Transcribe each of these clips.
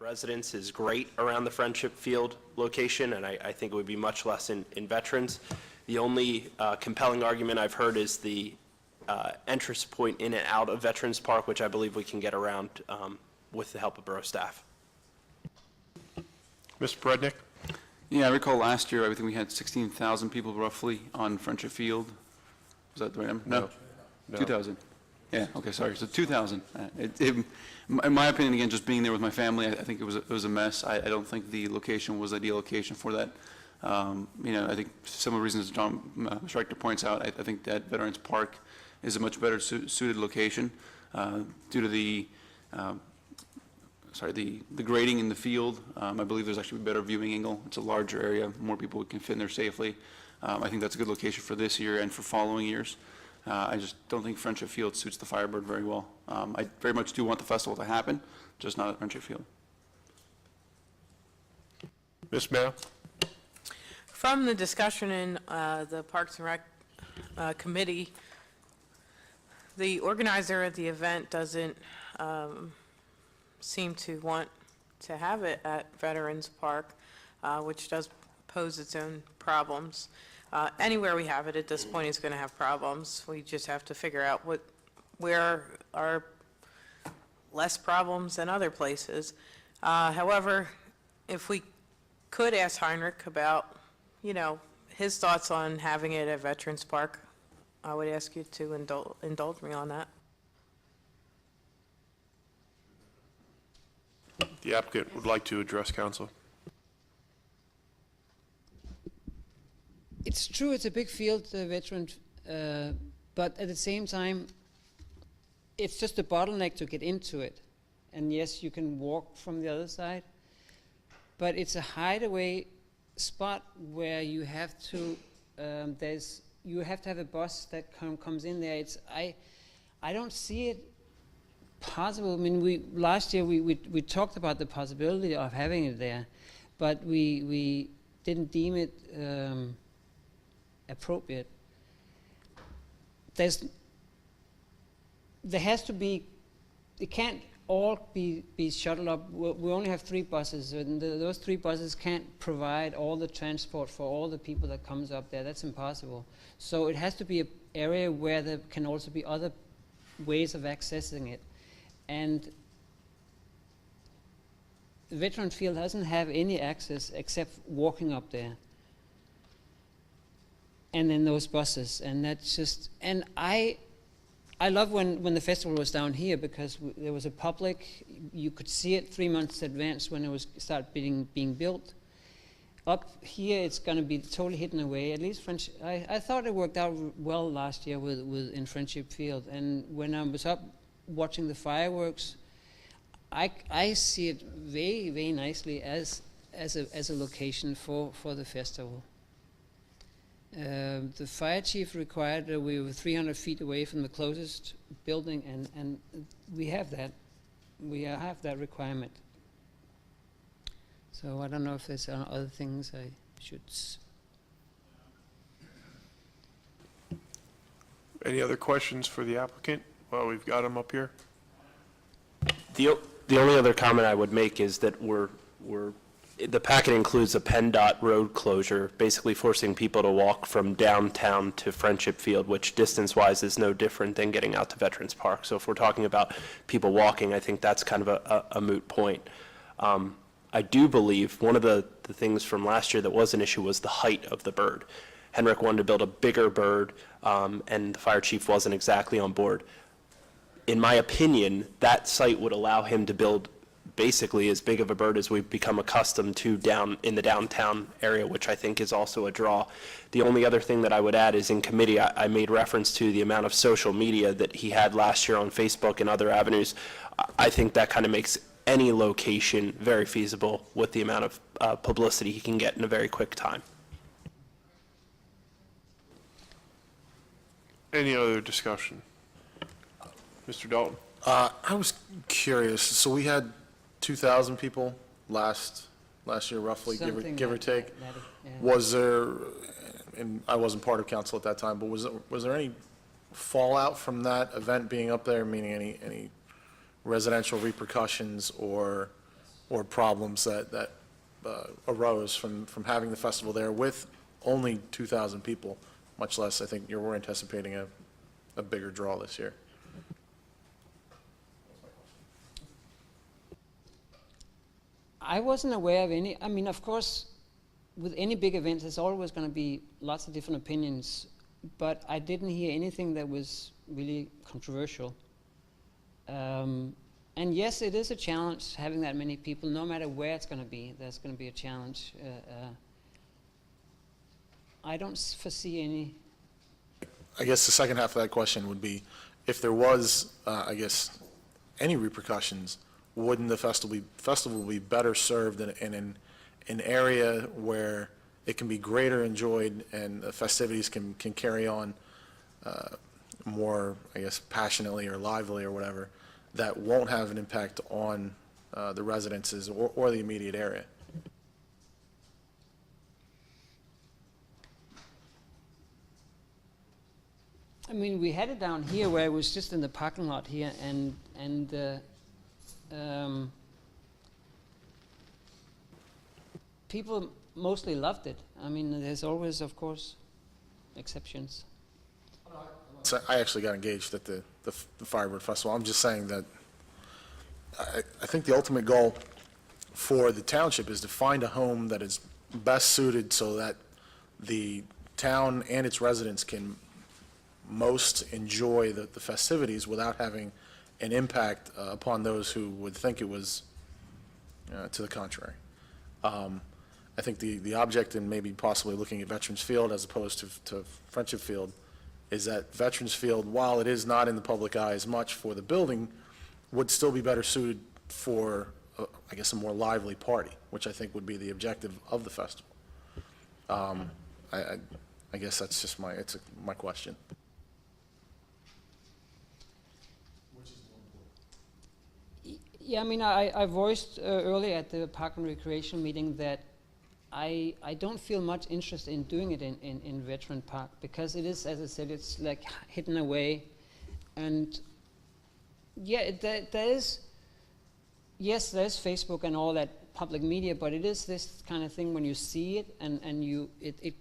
Residents is great around the Friendship Field location, and I think it would be much less in veterans. The only compelling argument I've heard is the entrance point in and out of Veterans Park, which I believe we can get around with the help of borough staff. Mr. Prednick? Yeah, I recall last year, I think we had 16,000 people roughly on Friendship Field. Was that the right number? No. 2,000. Yeah, okay, sorry. So 2,000. In my opinion, again, just being there with my family, I think it was a mess. I don't think the location was the ideal location for that. I think some of the reasons John Schreichter points out, I think that Veterans Park is a much better suited location due to the grading in the field. I believe there's actually a better viewing angle. It's a larger area. More people can fit in there safely. I think that's a good location for this year and for following years. I just don't think Friendship Field suits the Firebird very well. I very much do want the festival to happen, just not at Friendship Field. Ms. Mayo? From the discussion in the Parks and Rec committee, the organizer of the event doesn't seem to want to have it at Veterans Park, which does pose its own problems. Anywhere we have it at this point is going to have problems. We just have to figure out where are less problems than other places. However, if we could ask Heinrich about, his thoughts on having it at Veterans Park, I would ask you to indulge me on that. The applicant would like to address council. It's true, it's a big field, veteran, but at the same time, it's just a bottleneck to get into it. And yes, you can walk from the other side, but it's a hideaway spot where you have to, you have to have a bus that comes in there. I don't see it possible. I mean, last year we talked about the possibility of having it there, but we didn't deem it appropriate. There has to be, it can't all be shuttled up. We only have 3 buses, and those 3 buses can't provide all the transport for all the people that comes up there. That's impossible. So it has to be an area where there can also be other ways of accessing it. And the Veteran Field doesn't have any access except walking up there. And then those buses, and that's just, and I love when the festival was down here, because there was a public, you could see it 3 months in advance when it was being built. Up here, it's going to be totally hidden away. At least I thought it worked out well last year in Friendship Field. And when I was up watching the fireworks, I see it very, very nicely as a location for the festival. The fire chief required that we were 300 feet away from the closest building, and we have that. We have that requirement. So I don't know if there's other things I should. Any other questions for the applicant? Well, we've got him up here. The only other comment I would make is that the packet includes a PennDOT road closure, basically forcing people to walk from downtown to Friendship Field, which distance-wise is no different than getting out to Veterans Park. So if we're talking about people walking, I think that's kind of a moot point. I do believe one of the things from last year that was an issue was the height of the bird. Henrik wanted to build a bigger bird, and the fire chief wasn't exactly on board. In my opinion, that site would allow him to build basically as big of a bird as we've become accustomed to down in the downtown area, which I think is also a draw. The only other thing that I would add is in committee, I made reference to the amount of social media that he had last year on Facebook and other avenues. I think that kind of makes any location very feasible with the amount of publicity he can get in a very quick time. Any other discussion? Mr. Dalton? I was curious. So we had 2,000 people last year, roughly, give or take. Yeah. Was there, and I wasn't part of council at that time, but was there any fallout from that event being up there, meaning any residential repercussions or or problems that arose from having the festival there with only 2,000 people, much less, I think we're anticipating a bigger draw this year. I wasn't aware of any, I mean, of course, with any big event, there's always going to be lots of different opinions, but I didn't hear anything that was really controversial. And yes, it is a challenge having that many people, no matter where it's going to be, there's going to be a challenge. I don't foresee any. I guess the second half of that question would be, if there was, I guess, any repercussions, wouldn't the festival be better served in an area where it can be greater enjoyed and the festivities can carry on more, I guess, passionately or lively or whatever, that won't have an impact on the residences or the immediate area? I mean, we had it down here where it was just in the parking lot here, and people mostly loved it. I mean, there's always, of course, exceptions. So I actually got engaged at the Firebird Festival. I'm just saying that I think the ultimate goal for the township is to find a home that is best suited so that the town and its residents can most enjoy the festivities without having an impact upon those who would think it was to the contrary. I think the object in maybe possibly looking at Veterans Field as opposed to Friendship Field is that Veterans Field, while it is not in the public eye as much for the building, would still be better suited for, I guess, a more lively party, which I think would be the objective of the festival. I guess that's just my question. Yeah, I mean, I voiced earlier at the Park and Recreation meeting that I don't feel much interest in doing it in Veteran Park because it is, as I said, it's like hidden away. And yeah, there is, yes, there's Facebook and all that public media, but it is this kind of thing when you see it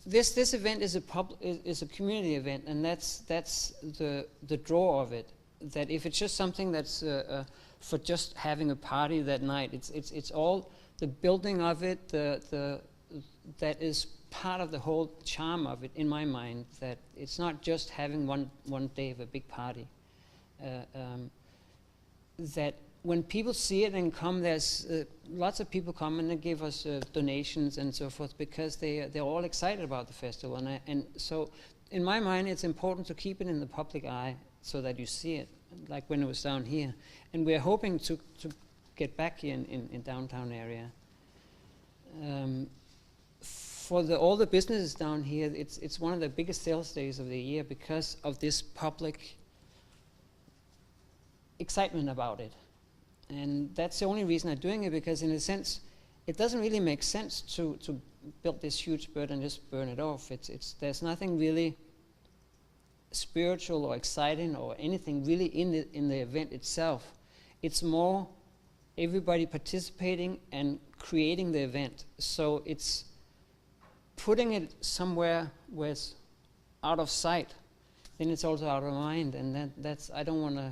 this event is a community event, and that's the draw of it. That if it's just something that's for just having a party that night, it's all the building of it, that is part of the whole charm of it, in my mind. That it's not just having one day of a big party. That when people see it and come, there's lots of people come and they give us donations and so forth because they're all excited about the festival, and so in my mind it's important to keep it in the public eye so that you see it, like when it was down here. And we're hoping to get back here in downtown area. For all the businesses down here, it's one of the biggest sales days of the year because of this public excitement about it. And that's the only reason I'm doing it, because in a sense, it doesn't really make sense to build this huge bird and just burn it off. There's nothing really spiritual or exciting or anything really in the event itself. It's more everybody participating and creating the event. So it's putting it somewhere where it's out of sight, then it's also out of mind, and that's I don't want to.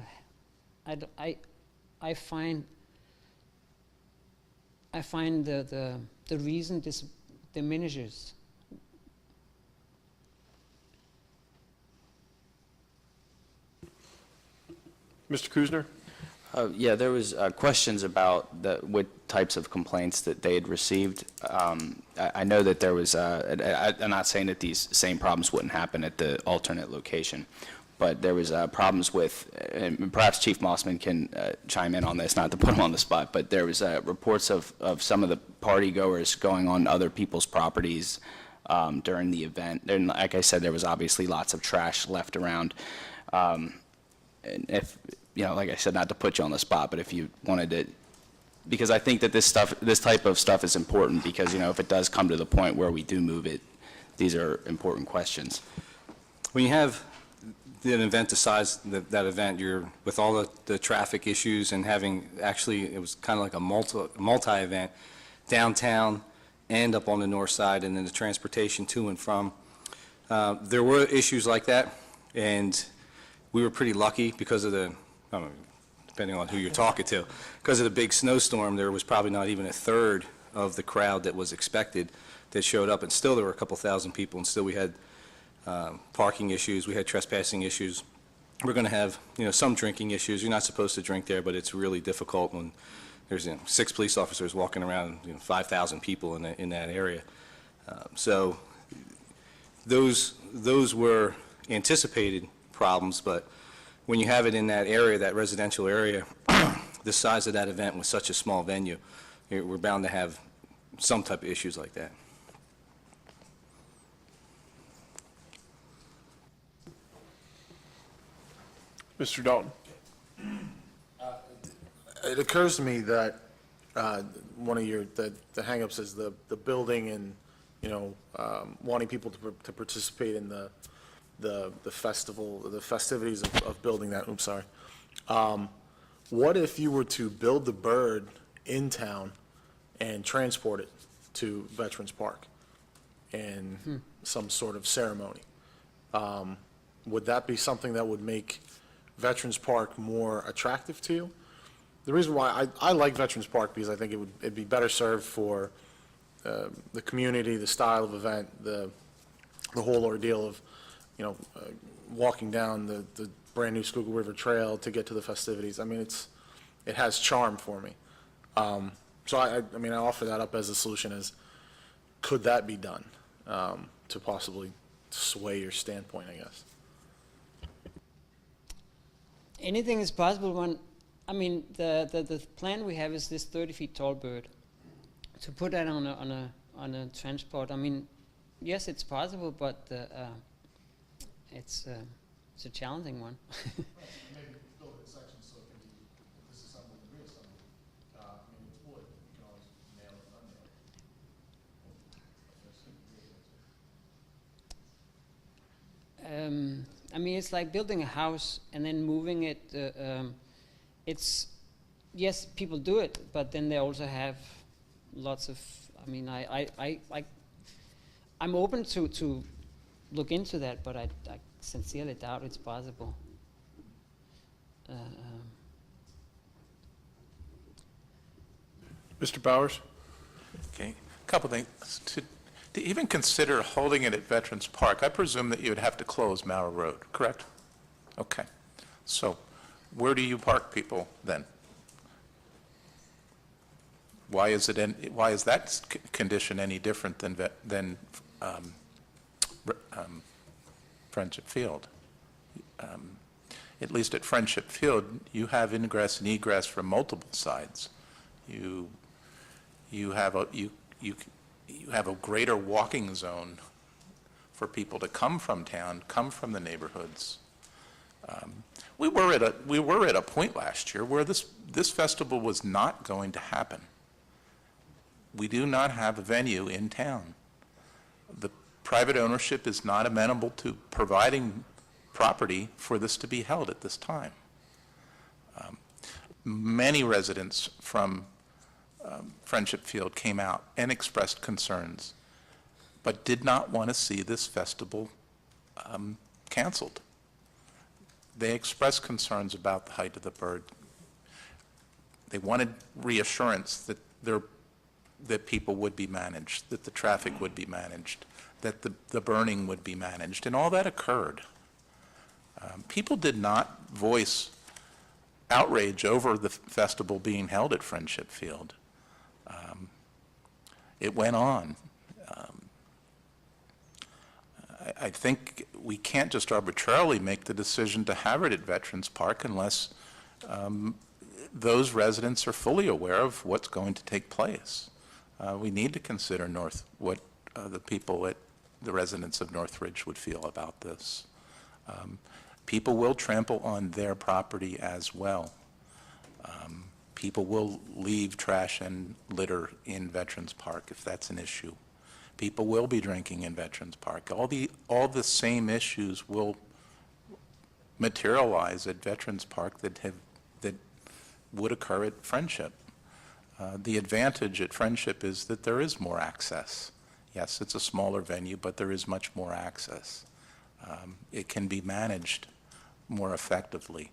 I find the reason diminishes. Mr. Kuzner? Yeah, there was questions about what types of complaints that they had received. I know that there was, I'm not saying that these same problems wouldn't happen at the alternate location, but there was problems with, and perhaps Chief Mossman can chime in on this, not to put him on the spot, but there was reports of some of the party goers going on other people's properties during the event. And like I said, there was obviously lots of trash left around. And if, you know, like I said, not to put you on the spot, but if you wanted to, because I think that this type of stuff is important, because, you know, if it does come to the point where we do move it, these are important questions. When you have an event the size, that event, you're, with all the traffic issues and having, actually, it was kind of like a multi-event, downtown and up on the north side, and then the transportation to and from. There were issues like that, and we were pretty lucky because of the, I don't know, depending on who you're talking to, because of the big snowstorm, there was probably not even a third of the crowd that was expected that showed up, and still there were a couple thousand people, and still we had parking issues, we had trespassing issues. We're going to have, some drinking issues. You're not supposed to drink there, but it's really difficult when there's 6 police officers walking around, 5,000 people in that area. So those were anticipated problems, but when you have it in that area, that residential area, the size of that event with such a small venue, we're bound to have some type of issues like that. Mr. Dalton? It occurs to me that one of the hangups is the building and, wanting people to participate in the festival, the festivities of building that. Oops, sorry. What if you were to build the bird in town and transport it to Veterans Park in some sort of ceremony? Would that be something that would make Veterans Park more attractive to you? The reason why I like Veterans Park because I think it'd be better served for the community, the style of event, the whole ordeal of, walking down the brand-new Schuylkill River Trail to get to the festivities. I mean, it has charm for me. So I offer that up as a solution as, could that be done to possibly sway your standpoint, I guess? Anything is possible when, the plan we have is this 30 feet tall bird. To put that on a transport, yes, it's possible, but it's a challenging one. Maybe build it in sections so it can be disassembled and reassembled. It's wood, you can always nail it and unnail it. It's like building a house and then moving it. Yes, people do it, but then they also have lots of. I'm open to look into that, but I sincerely doubt it's possible. Mr. Bowers? Okay, a couple things. To even consider holding it at Veterans Park, I presume that you would have to close Mauer Road, correct? Okay. So where do you park people then? Why is that condition any different than Friendship Field? At least at Friendship Field, you have ingress and egress from multiple sides. You have a greater walking zone for people to come from town, come from the neighborhoods. We were at a point last year where this festival was not going to happen. We do not have a venue in town. The private ownership is not amenable to providing property for this to be held at this time. Many residents from Friendship Field came out and expressed concerns, but did not want to see this festival canceled. They expressed concerns about the height of the bird. They wanted reassurance that people would be managed, that the traffic would be managed, that the burning would be managed, and all that occurred. People did not voice outrage over the festival being held at Friendship Field. It went on. I think we can't just arbitrarily make the decision to have it at Veterans Park unless those residents are fully aware of what's going to take place. We need to consider what the residents of Northridge would feel about this. People will trample on their property as well. People will leave trash and litter in Veterans Park if that's an issue. People will be drinking in Veterans Park. All the same issues will materialize at Veterans Park that would occur at Friendship. The advantage at Friendship is that there is more access. Yes, it's a smaller venue, but there is much more access. It can be managed more effectively.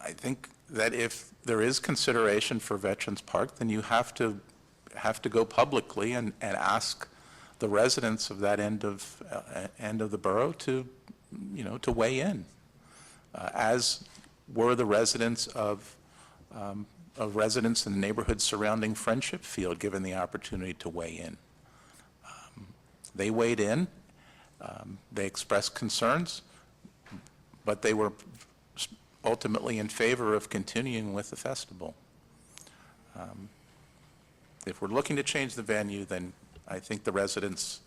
I think that if there is consideration for Veterans Park, then you have to go publicly and ask the residents of that end of the borough to, to weigh in, as were the residents of residents in the neighborhoods surrounding Friendship Field given the opportunity to weigh in. They weighed in, they expressed concerns, but they were ultimately in favor of continuing with the festival. If we're looking to change the venue, then I think the residents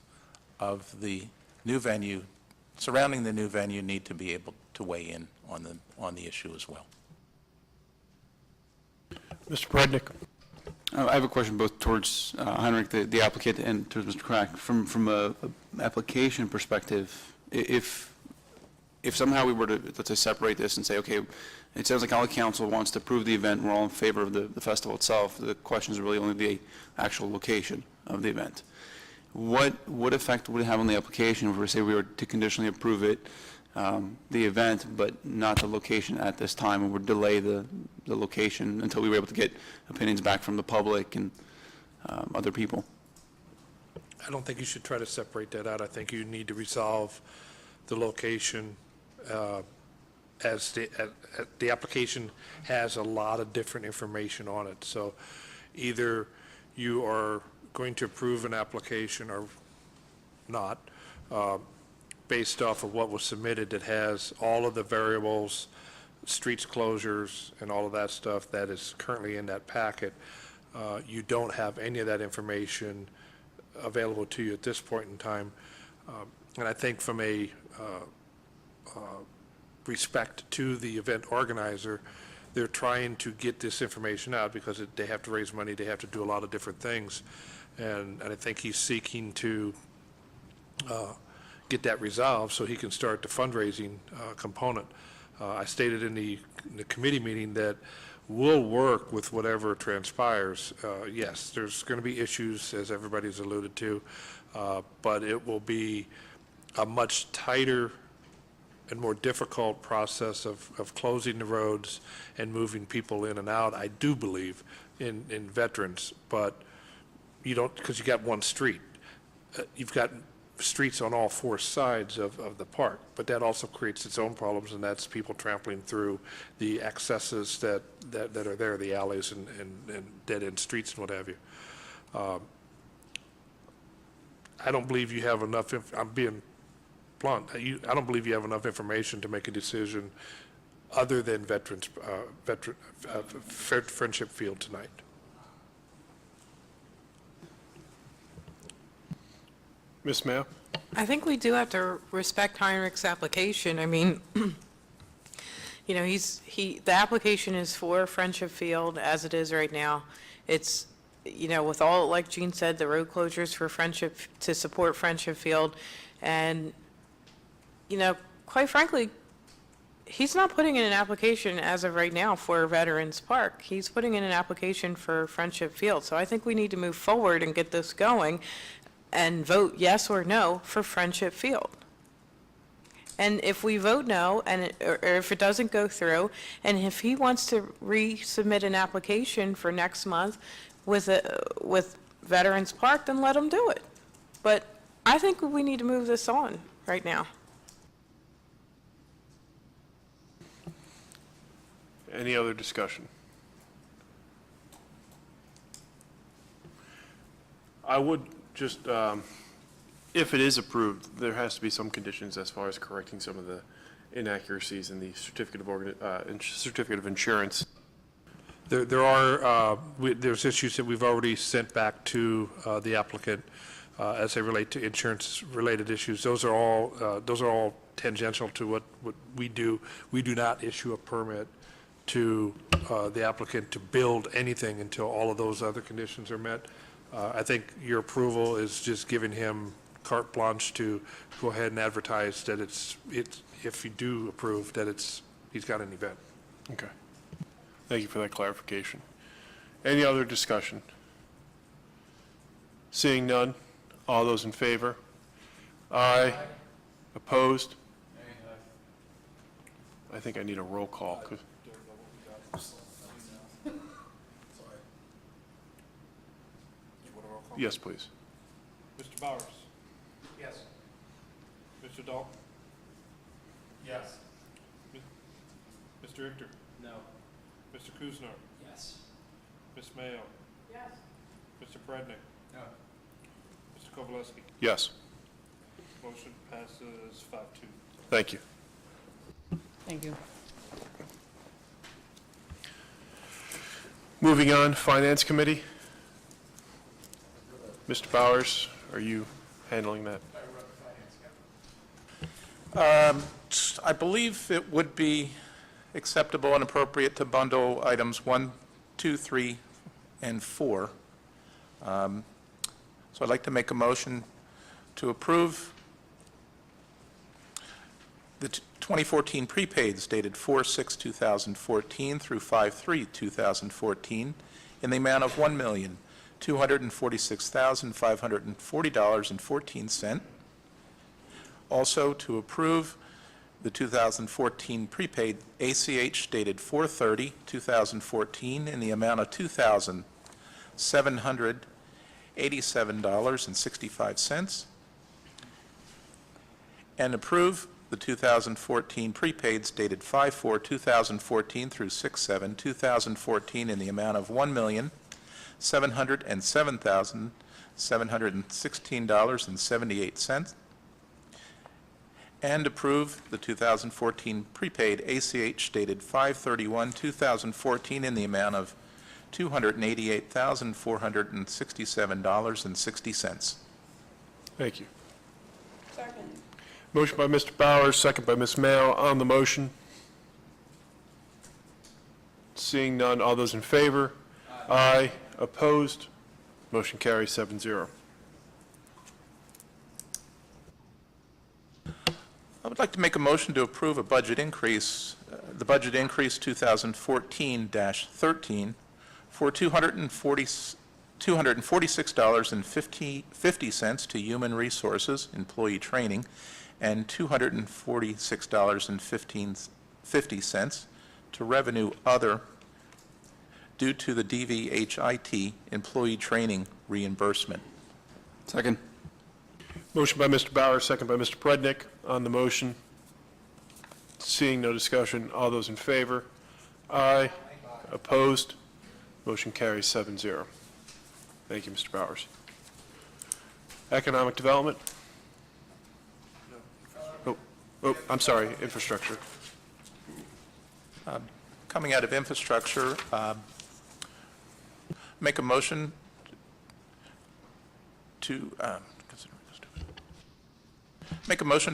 of the new venue, surrounding the new venue, need to be able to weigh in on the issue as well. Mr. Prednick? I have a question both towards Heinrich, the applicant, and towards Mr. Crack. From a application perspective, if somehow we were to, let's say, separate this and say, okay, it sounds like all the council wants to approve the event, we're all in favor of the festival itself, the question is really only the actual location of the event. What effect would it have on the application if we say we were to conditionally approve it, the event, but not the location at this time, and would delay the location until we were able to get opinions back from the public and other people? I don't think you should try to separate that out. I think you need to resolve the location as the application has a lot of different information on it. So either you are going to approve an application or not, based off of what was submitted that has all of the variables, streets closures, and all of that stuff that is currently in that packet. You don't have any of that information available to you at this point in time. And I think from a respect to the event organizer, they're trying to get this information out because they have to raise money, they have to do a lot of different things. And I think he's seeking to get that resolved so he can start the fundraising component. I stated in the committee meeting that we'll work with whatever transpires. Yes, there's going to be issues, as everybody's alluded to, but it will be a much tighter and more difficult process of closing the roads and moving people in and out, I do believe, in veterans. But you don't, because you got one street. You've got streets on all four sides of the park, but that also creates its own problems, and that's people trampling through the accesses that are there, the alleys and dead-end streets and what have you. I don't believe you have enough, I'm being blunt, I don't believe you have enough information to make a decision other than Friendship Field tonight. Ms. Mayo? I think we do have to respect Heinrich's application. I mean, the application is for Friendship Field as it is right now. It's, with all, like Gene said, the road closures for Friendship, to support Friendship Field. And, quite frankly, he's not putting in an application as of right now for Veterans Park. He's putting in an application for Friendship Field. So I think we need to move forward and get this going and vote yes or no for Friendship Field. And if we vote no, or if it doesn't go through, and if he wants to resubmit an application for next month with Veterans Park, then let him do it. But I think we need to move this on right now. Any other discussion? I would just, if it is approved, there has to be some conditions as far as correcting some of the inaccuracies in the certificate of insurance. There's issues that we've already sent back to the applicant as they relate to insurance-related issues. Those are all tangential to what we do. We do not issue a permit to the applicant to build anything until all of those other conditions are met. I think your approval is just giving him carte blanche to go ahead and advertise that if you do approve, that he's got an event. Okay. Thank you for that clarification. Any other discussion? Seeing none, all those in favor? Aye. Opposed? I think I need a roll call. Yes, please. Mr. Bowers? Yes. Mr. Dalton? Yes. Mr. Richter? No. Mr. Kuzner? Yes. Ms. Mayo? Yes. Mr. Prednick? No. Mr. Kowalewski? Yes. Motion passes 5-2. Thank you. Thank you. Moving on, Finance Committee. Mr. Bowers, are you handling that? I believe it would be acceptable and appropriate to bundle items 1, 2, 3, and 4. So I'd like to make a motion to approve the 2014 prepaids dated 4/6/2014 through 5/3/2014 in the amount of $1,246,540.14. Also to approve the 2014 prepaid ACH dated 4/30/2014 in the amount of $2,787.65, and approve the 2014 prepaids dated 5/4/2014 through 6/7/2014 in the amount of $1,707,716.78, and approve the 2014 prepaid ACH dated 5/31/2014 in the amount of $288,467.60. Thank you. Second. Motion by Mr. Bowers, second by Ms. Mayo. On the motion? Seeing none, all those in favor? Aye. Opposed? Motion carries 7-0. I would like to make a motion to approve a budget increase, the budget increase 2014-13 for $246.50 to Human Resources, Employee Training, and $246.50 to Revenue Other due to the DVHIT Employee Training reimbursement. Second. Motion by Mr. Bowers, second by Mr. Prednick. On the motion, seeing no discussion, all those in favor? Aye. Opposed? Motion carries 7-0. Thank you, Mr. Bowers. Economic Development? Oh, I'm sorry, Infrastructure. Coming out of infrastructure, make a motion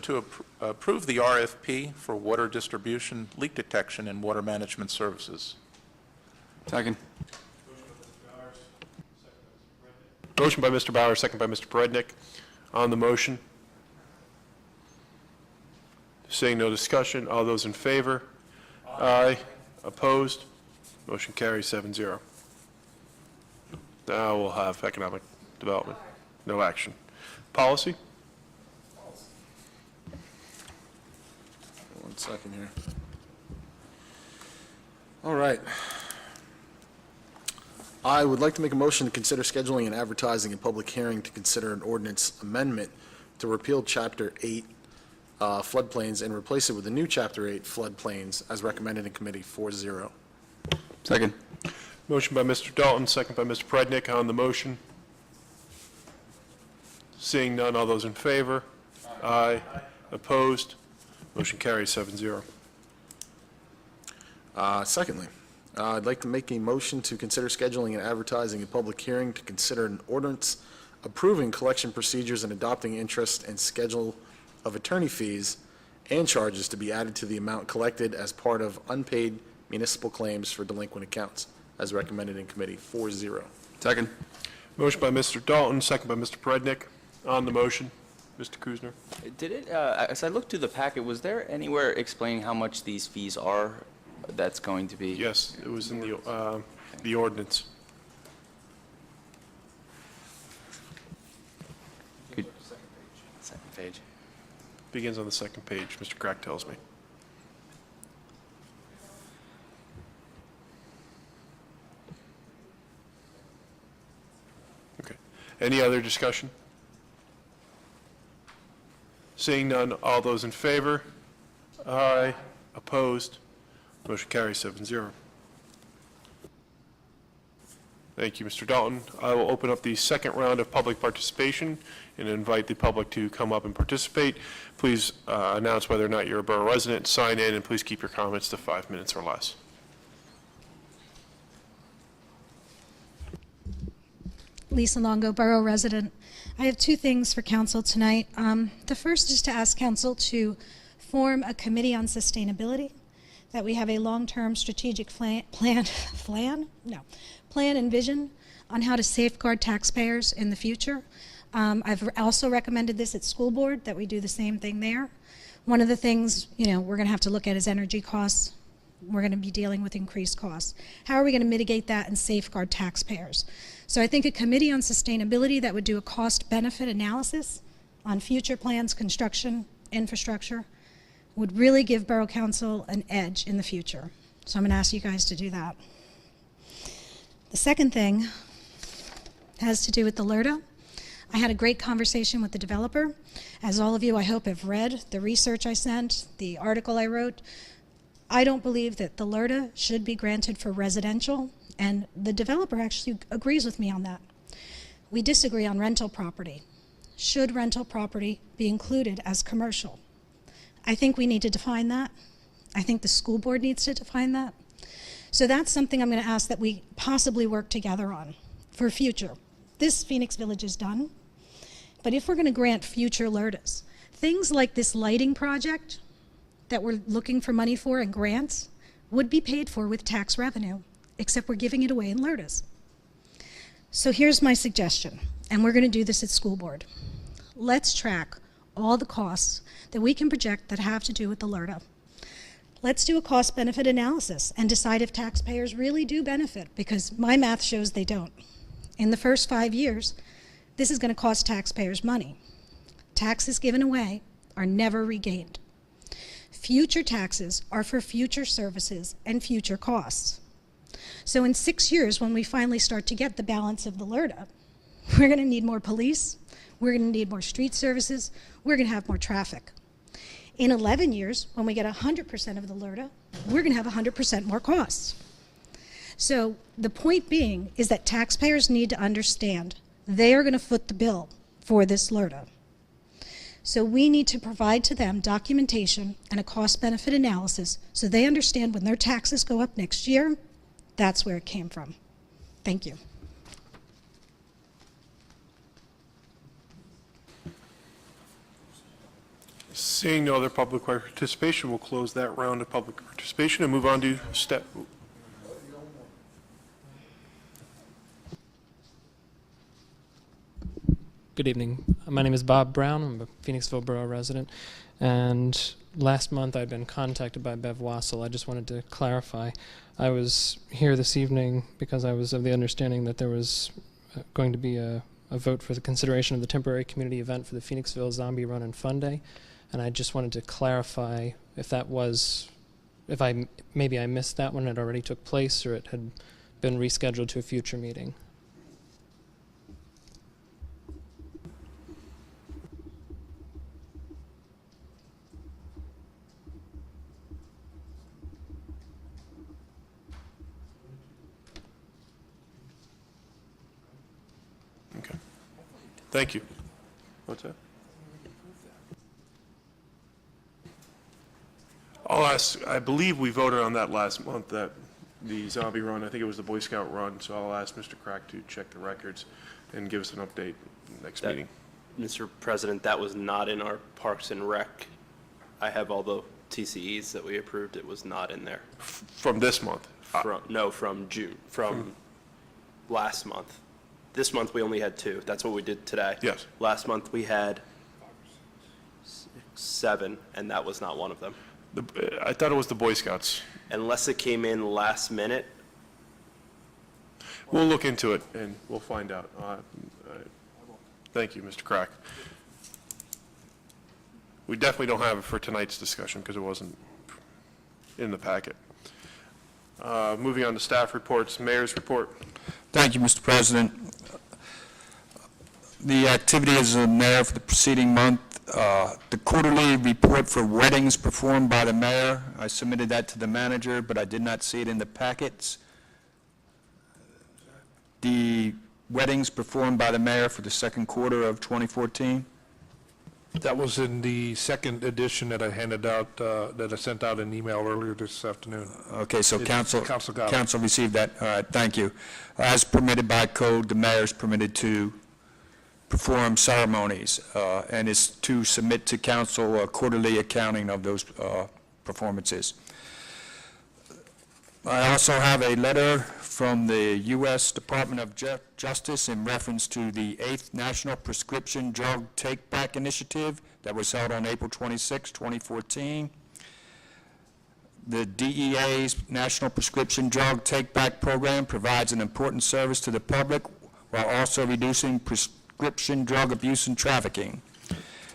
to approve the RFP for water distribution, leak detection, and water management services. Second. Motion by Mr. Bowers, second by Mr. Prednick. On the motion, seeing no discussion, all those in favor? Aye. Opposed? Motion carries 7-0. Now we'll have Economic Development. No action. Policy? One second here. All right. I would like to make a motion to consider scheduling and advertising a public hearing to consider an ordinance amendment to repeal Chapter 8 floodplains and replace it with a new Chapter 8 floodplains as recommended in committee 4-0. Second. Motion by Mr. Dalton, second by Mr. Prednick. On the motion, seeing none, all those in favor? Aye. Opposed? Motion carries 7-0. Secondly, I'd like to make a motion to consider scheduling and advertising a public hearing to consider an ordinance approving collection procedures and adopting interest and schedule of attorney fees and charges to be added to the amount collected as part of unpaid municipal claims for delinquent accounts, as recommended in committee 4-0. Second. Motion by Mr. Dalton, second by Mr. Prednick. On the motion, Mr. Kuzner. Did it, as I looked through the packet, was there anywhere explaining how much these fees are that's going to be? Yes, it was in the ordinance. Could- Second page. Begins on the second page, Mr. Crack tells me. Okay. Any other discussion? Seeing none, all those in favor? Aye. Opposed? Motion carries 7-0. Thank you, Mr. Dalton. I will open up the second round of public participation and invite the public to come up and participate. Please announce whether or not you're a borough resident, sign in, and please keep your comments to 5 minutes or less. Lisa Longo, Borough resident. I have two things for council tonight. The first is to ask council to form a committee on sustainability, that we have a long-term strategic plan and vision on how to safeguard taxpayers in the future. I've also recommended this at school board, that we do the same thing there. One of the things, we're going to have to look at is energy costs. We're going to be dealing with increased costs. How are we going to mitigate that and safeguard taxpayers? So I think a committee on sustainability that would do a cost-benefit analysis on future plans, construction, infrastructure, would really give Borough Council an edge in the future. So I'm going to ask you guys to do that. The second thing has to do with the LRTA. I had a great conversation with the developer. As all of you, I hope, have read the research I sent, the article I wrote. I don't believe that the LRTA should be granted for residential, and the developer actually agrees with me on that. We disagree on rental property. Should rental property be included as commercial? I think we need to define that. I think the school board needs to define that. So that's something I'm going to ask that we possibly work together on for future. This Phoenix Village is done, but if we're going to grant future LRTAs, things like this lighting project that we're looking for money for and grants would be paid for with tax revenue, except we're giving it away in LRTAs. So here's my suggestion, and we're going to do this at school board. Let's track all the costs that we can project that have to do with the LRTA. Let's do a cost-benefit analysis and decide if taxpayers really do benefit, because my math shows they don't. In the first 5 years, this is going to cost taxpayers money. Taxes given away are never regained. Future taxes are for future services and future costs. So in 6 years, when we finally start to get the balance of the LRTA, we're going to need more police, we're going to need more street services, we're going to have more traffic. In 11 years, when we get 100% of the LRTA, we're going to have 100% more costs. So the point being is that taxpayers need to understand they are going to foot the bill for this LRTA. So we need to provide to them documentation and a cost-benefit analysis so they understand when their taxes go up next year, that's where it came from. Thank you. Seeing no other public participation, we'll close that round of public participation and move on to step. Good evening. My name is Bob Brown. I'm a Phoenixville Borough resident. And last month I'd been contacted by Bev Wassel. I just wanted to clarify. I was here this evening because I was of the understanding that there was going to be a vote for the consideration of the temporary community event for the Phoenixville Zombie Run and Fun Day. And I just wanted to clarify if that was, maybe I missed that one, it already took place, or it had been rescheduled to a future meeting. Okay. Thank you. What's that? I'll ask, I believe we voted on that last month, that the zombie run, I think it was the Boy Scout run, so I'll ask Mr. Crack to check the records and give us an update next meeting. Mr. President, that was not in our Parks and Rec. I have all the TCEs that we approved. It was not in there. From this month? From June, from last month. This month, we only had 2. That's what we did today. Yes. Last month, we had 7, and that was not one of them. I thought it was the Boy Scouts. Unless it came in last minute. We'll look into it, and we'll find out. Thank you, Mr. Crack. We definitely don't have it for tonight's discussion because it wasn't in the packet. Moving on to staff reports, mayor's report. Thank you, Mr. President. The activity as the mayor for the preceding month, the quarterly report for weddings performed by the mayor, I submitted that to the manager, but I did not see it in the packets. The weddings performed by the mayor for the second quarter of 2014. That was in the second edition that I handed out, that I sent out an email earlier this afternoon. Okay, so council got it. council received that. All right, thank you. As permitted by code, the mayor is permitted to perform ceremonies and is to submit to council a quarterly accounting of those performances. I also have a letter from the U.S. Department of Justice in reference to the 8th National Prescription Drug Take-Back Initiative that was held on April 26, 2014. The DEA's National Prescription Drug Take-Back Program provides an important service to the public while also reducing prescription drug abuse and trafficking.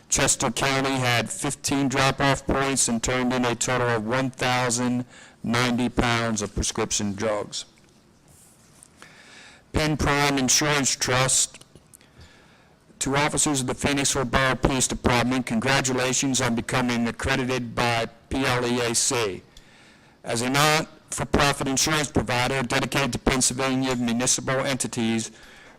Chester County had 15 drop-off points and turned in a total of 1,090 pounds of prescription drugs. Penn Prime Insurance Trust, to officers of the Phoenixville Borough Police Department, congratulations on becoming accredited by PLEAC. As a not-for-profit insurance provider dedicated to Pennsylvania municipal entities,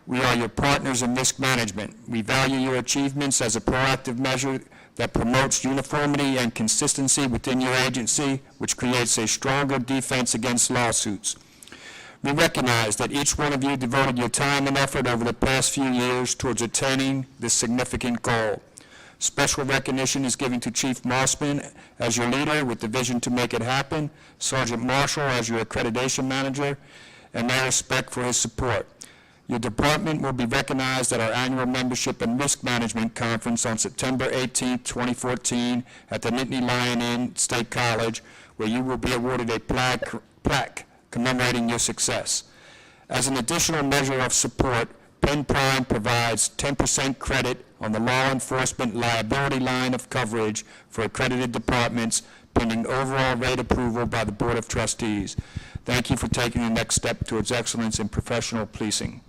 we are your partners in risk management. We value your achievements as a proactive measure that promotes uniformity and consistency within your agency, which creates a stronger defense against lawsuits. We recognize that each one of you devoted your time and effort over the past few years towards attaining this significant goal. Special recognition is given to Chief Mossman as your leader with the vision to make it happen, Sergeant Marshall as your accreditation manager, and my respect for his support. Your department will be recognized at our annual Membership and Risk Management Conference on September 18, 2014 at the Nittany Lion Inn State College, where you will be awarded a plaque commemorating your success. As an additional measure of support, Penn Prime provides 10% credit on the law enforcement liability line of coverage for accredited departments pending overall rate approval by the Board of Trustees. Thank you for taking the next step towards excellence in professional policing.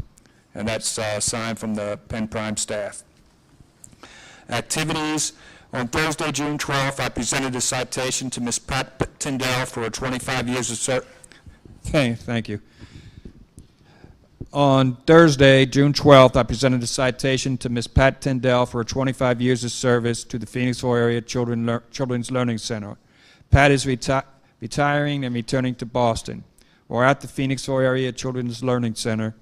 And that's signed from the Penn Prime staff. Activities. On Thursday, June 12th, I presented a citation to Ms. Pat Tyndall for her 25 years of service. Thank you. On Thursday, June 12th, I presented a citation to Ms. Pat Tyndall for her 25 years of service to the Phoenixville Area Children's Learning Center. Pat is retiring and returning to Boston. While at the Phoenixville Area Children's Learning Center,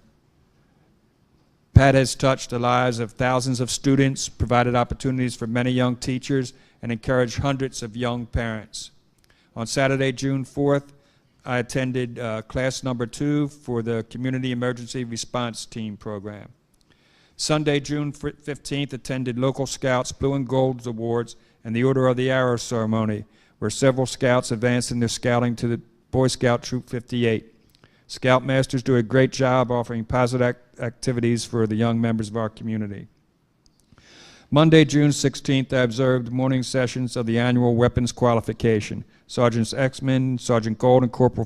Pat has touched the lives of thousands of students, provided opportunities for many young teachers, and encouraged hundreds of young parents. On Saturday, June 4th, I attended class number 2 for the Community Emergency Response Team program. Sunday, June 15th, attended Local Scouts Blue and Gold Awards and the Order of the Arrow ceremony, where several scouts advanced in their scouting to the Boy Scout Troop 58. Scoutmasters do a great job offering positive activities for the young members of our community. Monday, June 16th, I observed morning sessions of the annual weapons qualification. Sergeants Exman, Sergeant Gold, and Corporal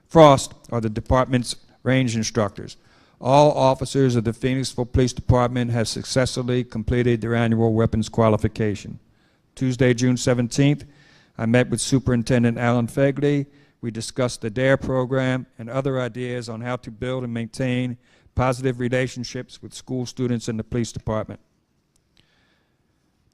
Frost are the department's range instructors. All officers of the Phoenixville Police Department have successfully completed their annual weapons qualification. Tuesday, June 17th, I met with Superintendent Alan Fegley. We discussed the DARE program and other ideas on how to build and maintain positive relationships with school students in the police department.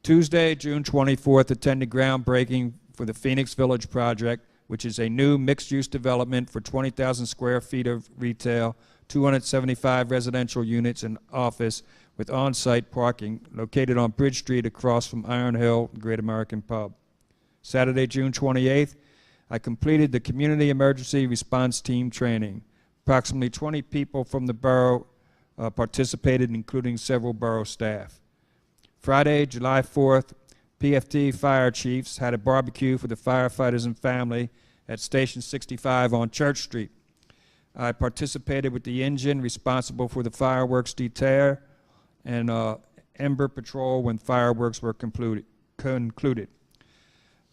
Tuesday, June 24th, attended groundbreaking for the Phoenix Village Project, which is a new mixed-use development for 20,000 square feet of retail, 275 residential units and office with on-site parking located on Bridge Street across from Iron Hill Great American Pub. Saturday, June 28th, I completed the Community Emergency Response Team training. Approximately 20 people from the borough participated, including several borough staff. Friday, July 4th, PFT fire chiefs had a barbecue for the firefighters and family at Station 65 on Church Street. I participated with the engine responsible for the fireworks detail and Ember Patrol when fireworks were concluded.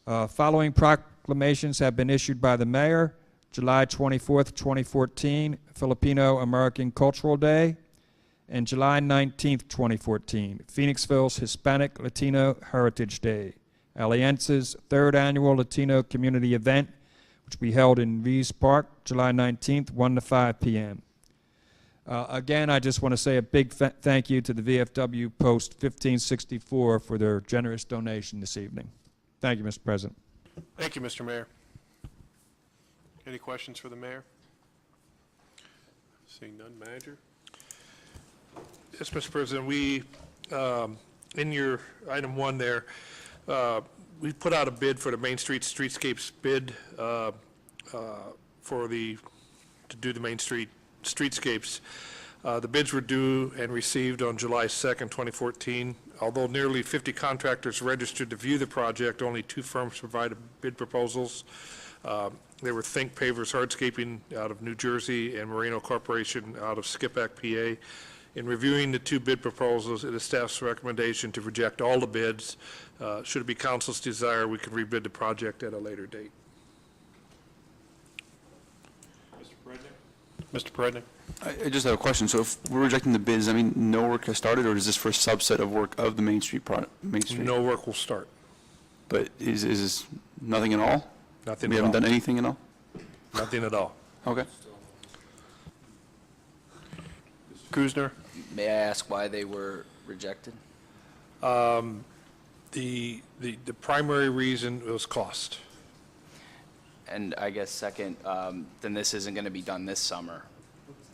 Following proclamations have been issued by the mayor: July 24th, 2014, Filipino American Cultural Day, and July 19th, 2014, Phoenixville's Hispanic Latino Heritage Day, Alianza's third annual Latino community event, which we held in Rees Park, July 19th, 1 to 5 p.m. Again, I just want to say a big thank you to the VFW Post 1564 for their generous donation this evening. Thank you, Mr. President. Thank you, Mr. Mayor. Any questions for the mayor? Seeing none, manager? Yes, Mr. President, we, in your item 1 there, we put out a bid for the Main Street Streetscapes bid to do the Main Street streetscapes. The bids were due and received on July 2nd, 2014. Although nearly 50 contractors registered to view the project, only 2 firms provided bid proposals. They were Think Pavers Hardscaping out of New Jersey and Moreno Corporation out of Skippack, PA. In reviewing the 2 bid proposals, it is staff's recommendation to reject all the bids. Should it be council's desire, we can rebid the project at a later date. Mr. Prednick? I just have a question. So if we're rejecting the bids, I mean, no work has started, or is this for a subset of work of the Main Street Main Street? No work will start. But is this nothing at all? Nothing We at haven't all. done anything at all? Nothing at all. Okay. Kuzner? May I ask why they were rejected? The primary reason was cost. And I guess second, then this isn't going to be done this summer,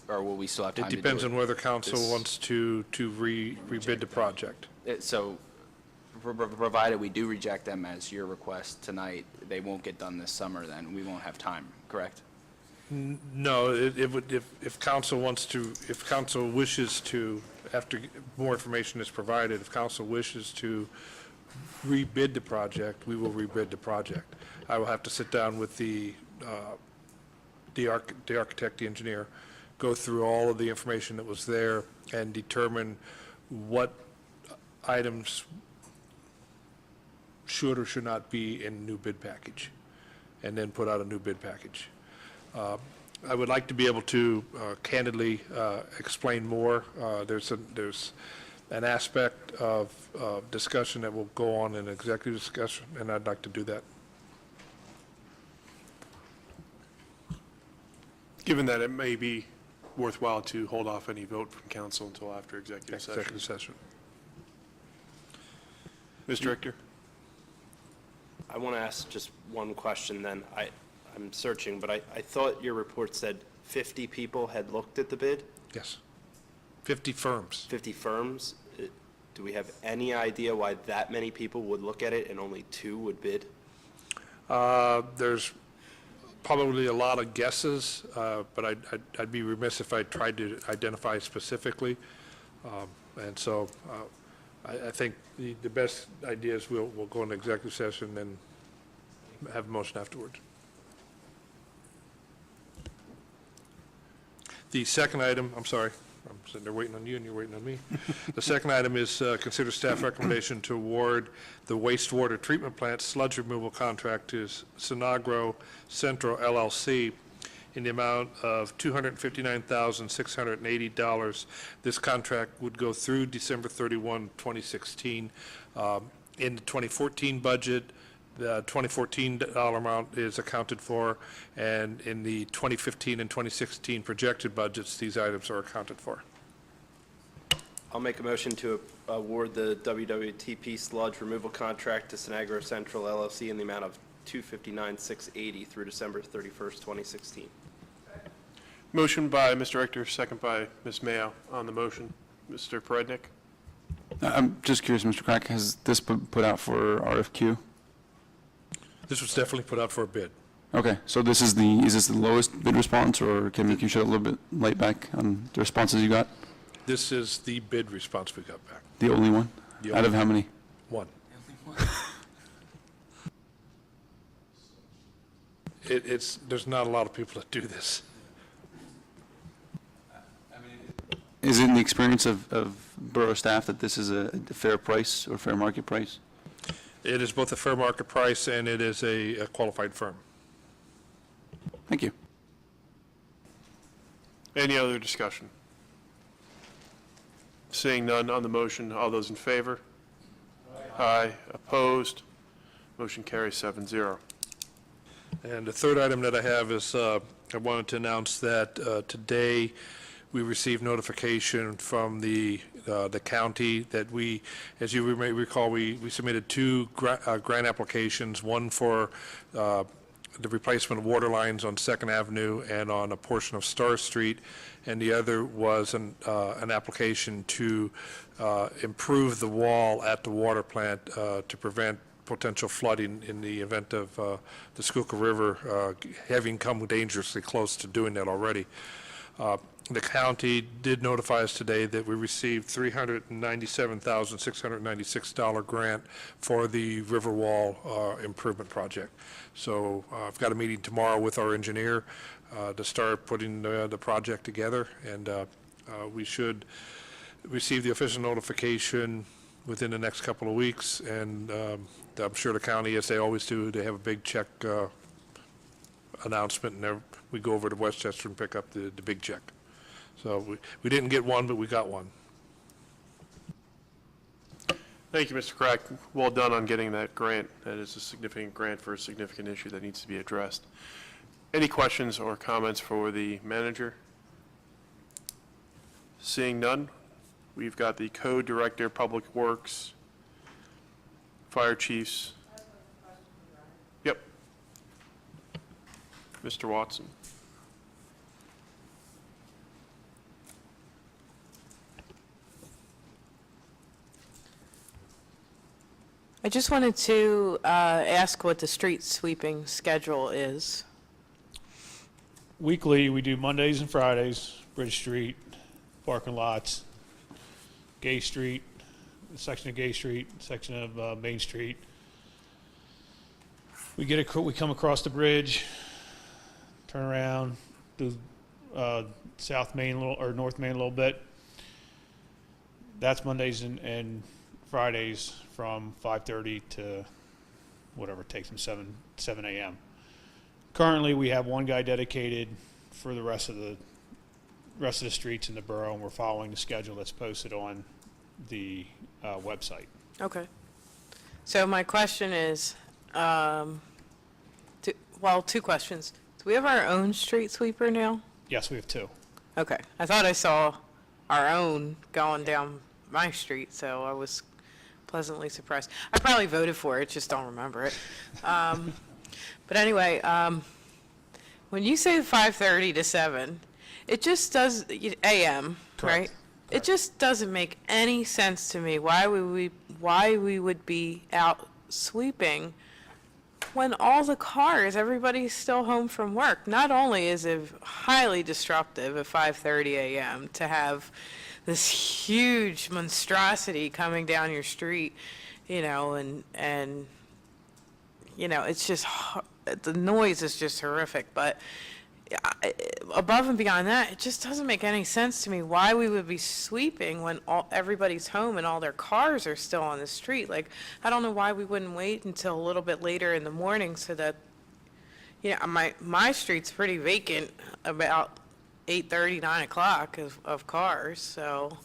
or will we still have time It to do it? depends on whether council This- wants to rebid the project. So, provided we do reject them as your request tonight, they won't get done this summer then? We won't have time, correct? No, it would, if council wants to, if council wishes to, after more information is provided, if council wishes to rebid the project, we will rebid the project. I will have to sit down with the architect, the engineer, go through all of the information that was there and determine what items should or should not be in new bid package, and then put out a new bid package. I would like to be able to candidly explain more. There's an aspect of discussion that will go on in executive discussion, and I'd like to do that. Given that it may be worthwhile to hold off any vote from council until after executive session. Executive session. Mr. Richter? I want to ask just one question then. I'm searching, but I thought your report said 50 people had looked at the bid? Yes. 50 firms. 50 firms? Do we have any idea why that many people would look at it and only 2 would bid? There's probably a lot of guesses, but I'd be remiss if I tried to identify specifically. And so I think the best idea is we'll go into executive session and have a motion afterwards. The second item, I'm sorry, I'm sitting there waiting on you and you're waiting on me. The second item is consider staff recommendation to award the wastewater treatment plant sludge removal contract to Sinagro Central LLC in the amount of $259,680. This contract would go through December 31, 2016. In the 2014 budget, the 2014 dollar amount is accounted for, and in the 2015 and 2016 projected budgets, these items are accounted for. I'll make a motion to award the WWTP sludge removal contract to Sinagro Central LLC in the amount of $259,680 through December 31st, 2016. Motion by Mr. Richter, second by Ms. Mayo. On the motion, Mr. Prednick? I'm just curious, Mr. Crack, has this been put out for RFQ? This was definitely put out for a bid. Okay, so is this the lowest bid response, or can you shed a little bit light back on the responses you got? This is the bid response we got back. The only one? The Out of only how many? one. There's not a lot of people that do this. Is it in the experience of borough staff that this is a fair price or fair market price? It is both a fair market price and it is a qualified firm. Thank you. Any other discussion? Seeing none on the motion, all those in favor? Aye. Opposed? Motion carries 7-0. And the third item that I have is, I wanted to announce that today, we received notification from the county that we, as you may recall, we submitted two grant applications, one for the replacement of water lines on Second Avenue and on a portion of Star Street, and the other was an application to improve the wall at the water plant to prevent potential flooding in the event of the Schuylkill River having come dangerously close to doing that already. The county did notify us today that we received $397,696 grant for the Riverwall improvement project. So I've got a meeting tomorrow with our engineer to start putting the project together, and we should receive the official notification within the next couple of weeks, and I'm sure the county, as they always do, they have a big check announcement, and we go over to Westchester and pick up the big check. So we didn't get one, but we got one. Thank you, Mr. Crack. Well done on getting that grant. That is a significant grant for a significant issue that needs to be addressed. Any questions or comments for the manager? Seeing none, we've got the Code Director, Public Works, Fire Chiefs. Yep. Mr. Watson. I just wanted to ask what the street sweeping schedule is. Weekly, we do Mondays and Fridays, Bridge Street, parking lots, Gay Street, a section of Gay Street, section of Main Street. We come across the bridge, turn around, do South Main or North Main a little bit. That's Mondays and Fridays from 5:30 to whatever it takes them, 7 a.m. Currently, we have one guy dedicated for the rest of the streets in the borough, and we're following the schedule that's posted on the website. Okay. So my question is, two questions. Do we have our own street sweeper now? Yes, we have two. Okay. I thought I saw our own going down my street, so I was pleasantly surprised. I probably voted for it, just don't remember it. But anyway, when you say 5:30 to 7, it just does, a.m., right? It just doesn't make any sense to me why we would be out sweeping when all the cars, everybody's still home from work. Not only is it highly disruptive at 5:30 a.m. to have this huge monstrosity coming down your street, and it's just, the noise is just horrific. But above and beyond that, it just doesn't make any sense to me why we would be sweeping when everybody's home and all their cars are still on the street. Like, I don't know why we wouldn't wait until a little bit later in the morning so that, my street's pretty vacant about 8:30, 9 o'clock of cars, so.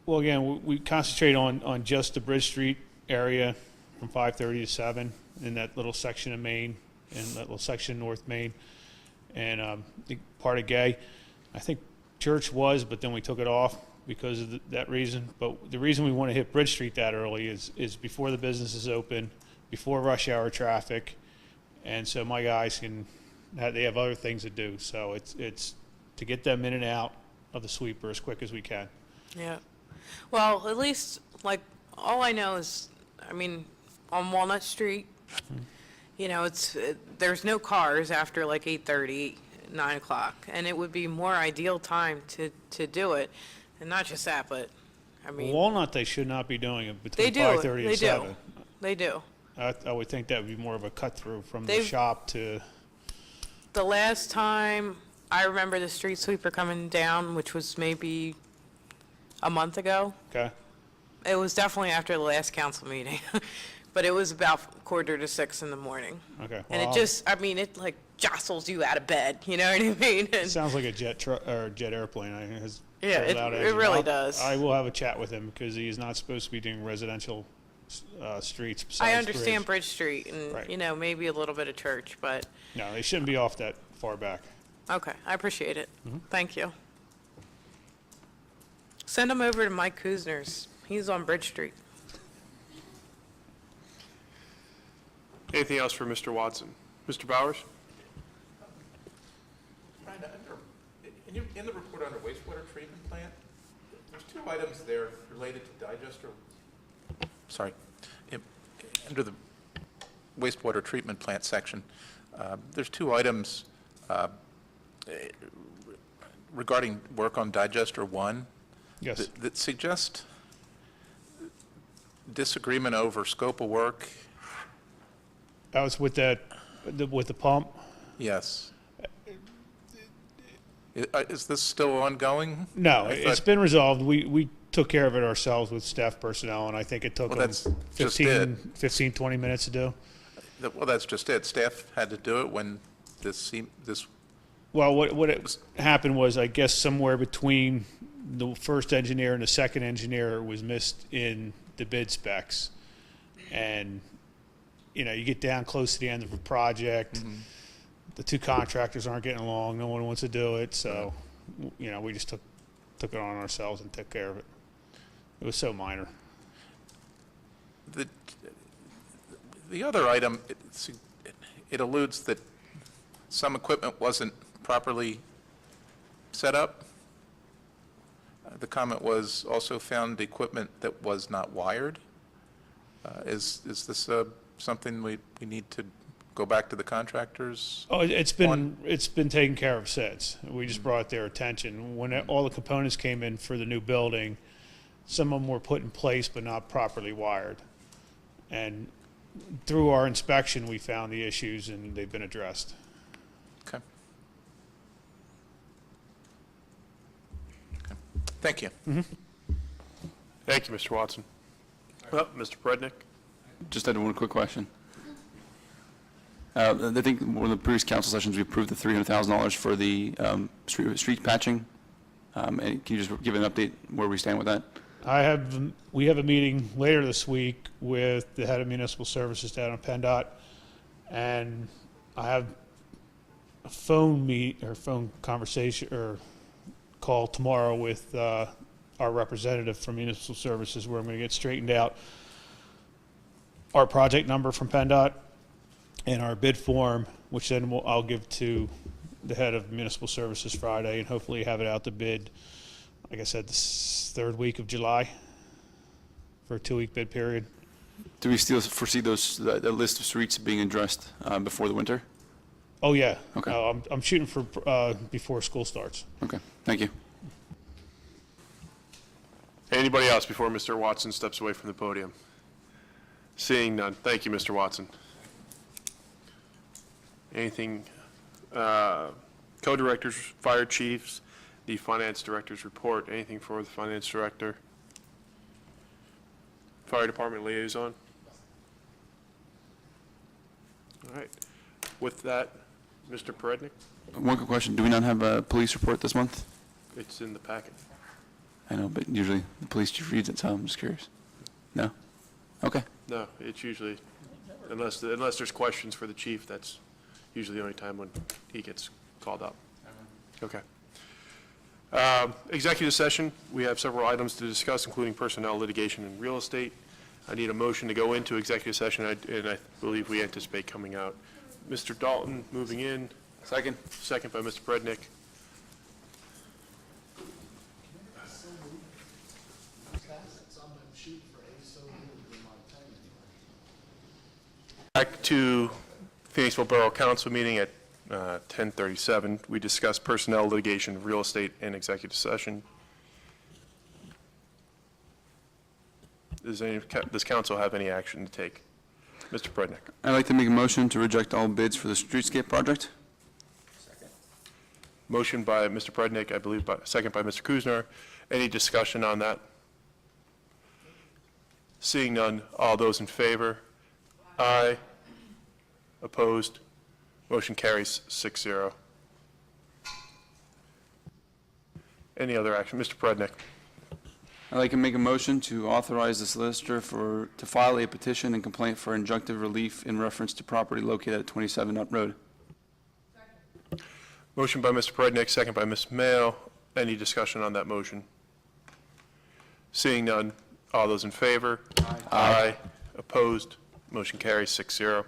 Well, again, we concentrate on just the Bridge Street area from 5:30 to 7 in that little section of Main and that little section of North Main. And the part of Gay, I think Church was, but then we took it off because of that reason. But the reason we want to hit Bridge Street that early is before the business is open, before rush hour traffic, and so my guys they have other things to do. So it's to get them in and out of the sweeper as quick as we can. Yeah. Well, at least, all I know is, on Walnut Street, there's no cars after 8:30, 9 o'clock, and it would be more ideal time to do it. And not just that, but, I mean, Walnut, they should not be doing it they between do, 5:30 they and do, 7. they do. I would think that would be more of a cut-through from the They've- shop to, The last time I remember the street sweeper coming down, which was maybe a month ago, okay? it was definitely after the last council meeting, but it was about 5:45 in the morning. Okay. And it well, just, I mean, it like jostles you out of bed, you know what I mean? It And sounds like a jet truck, or jet airplane. It has Yeah, very it- loud it engine. really I'll- does. I will have a chat with him, because he is not supposed to be doing residential streets besides I understand Bridge. Bridge Street and, Right. you know, maybe a little bit of Church, but, No, they shouldn't be off that far back. okay, I appreciate it. Mm-hmm. Thank you. Send them over to Mike Kuzner's. He's on Bridge Street. Anything else for Mr. Watson? Mr. Bowers? Brenda, in the report under wastewater treatment plant, there's two items there related to digester. Sorry, under the wastewater treatment plant section, there's two items regarding work on digester 1 Yes. that suggest disagreement over scope of work. That was with that, with the pump? Yes. Is this still ongoing? No, I it's thought- been resolved. We took care of it ourselves with staff personnel, and I think it took Well, them that's just it. 20 minutes to do. Well, that's just it. Staff had to do it when this Well, what happened was, I guess somewhere between the first engineer and the second engineer was missed in the bid specs. And, you know, you get down close to the end of a project, the two contractors aren't getting along, no one wants to do it, so, you know, we just took it on ourselves and took care of it. It was so minor. the other item, it alludes that some equipment wasn't properly set up. The comment was also found equipment that was not wired. Is this something we need to go back to the contractors? Oh, it's been taken care of since. We just brought their attention. When all the components came in for the new building, some of them were put in place but not properly wired. And through our inspection, we found the issues and they've been addressed. Okay. Thank you. Thank you, Mr. Watson. Well, Mr. Prednick? Just had one quick question. I think one of the previous council sessions, we approved the $300,000 for the street patching. And can you just give an update where we stand with that? We have a meeting later this week with the head of municipal services down in PennDOT, and I have a phone conversation or call tomorrow with our representative from municipal services, where I'm going to get straightened out our project number from PennDOT and our bid form, which then I'll give to the head of municipal services Friday, and hopefully have it out to bid, like I said, this third week of July for a 2-week bid period. Do we still foresee the list of streets being addressed before the winter? Oh, yeah. Okay. I'm shooting for before school starts. Okay, thank you. Anybody else before Mr. Watson steps away from the podium? Seeing none. Thank you, Mr. Watson. Anything, co-directors, fire chiefs, the finance director's report, anything for the finance director? Fire department liaison? All right. With that, Mr. Perednik, One quick question. Do we not have a police report this month? it's in the packet. I know, but usually the police chief reads it, so I'm just curious. No? Okay. No, it's usually, unless there's questions for the chief, that's usually the only time when he gets called up. Okay. Executive session, we have several items to discuss, including personnel, litigation, and real estate. I need a motion to go into executive session, and I believe we anticipate coming out. Mr. Dalton, moving in. Second. Second by Mr. Prednick. Back to Phoenixville Borough Council meeting at 10:37. We discussed personnel, litigation, real estate, and executive session. Does council have any action to take? Mr. Prednick. I'd like to make a motion to reject all bids for the streetscape project. Motion by Mr. Prednick, I believe, second by Mr. Kuzner. Any discussion on that? Seeing none, all those in favor? Aye. Opposed? Motion carries 6-0. Any other action? Mr. Prednick. I'd like to make a motion to authorize the solicitor to file a petition and complaint for injunctive relief in reference to property located at 27 Nut Road. Motion by Mr. Prednick, second by Ms. Mayo. Any discussion on that motion? Seeing none, all those in favor? Aye. Opposed? Motion carries 6-0.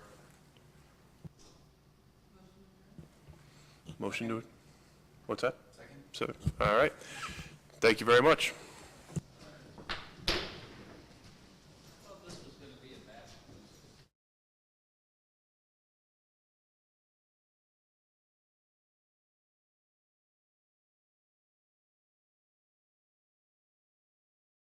Motion to, what's that? Second. All right. Thank you very much.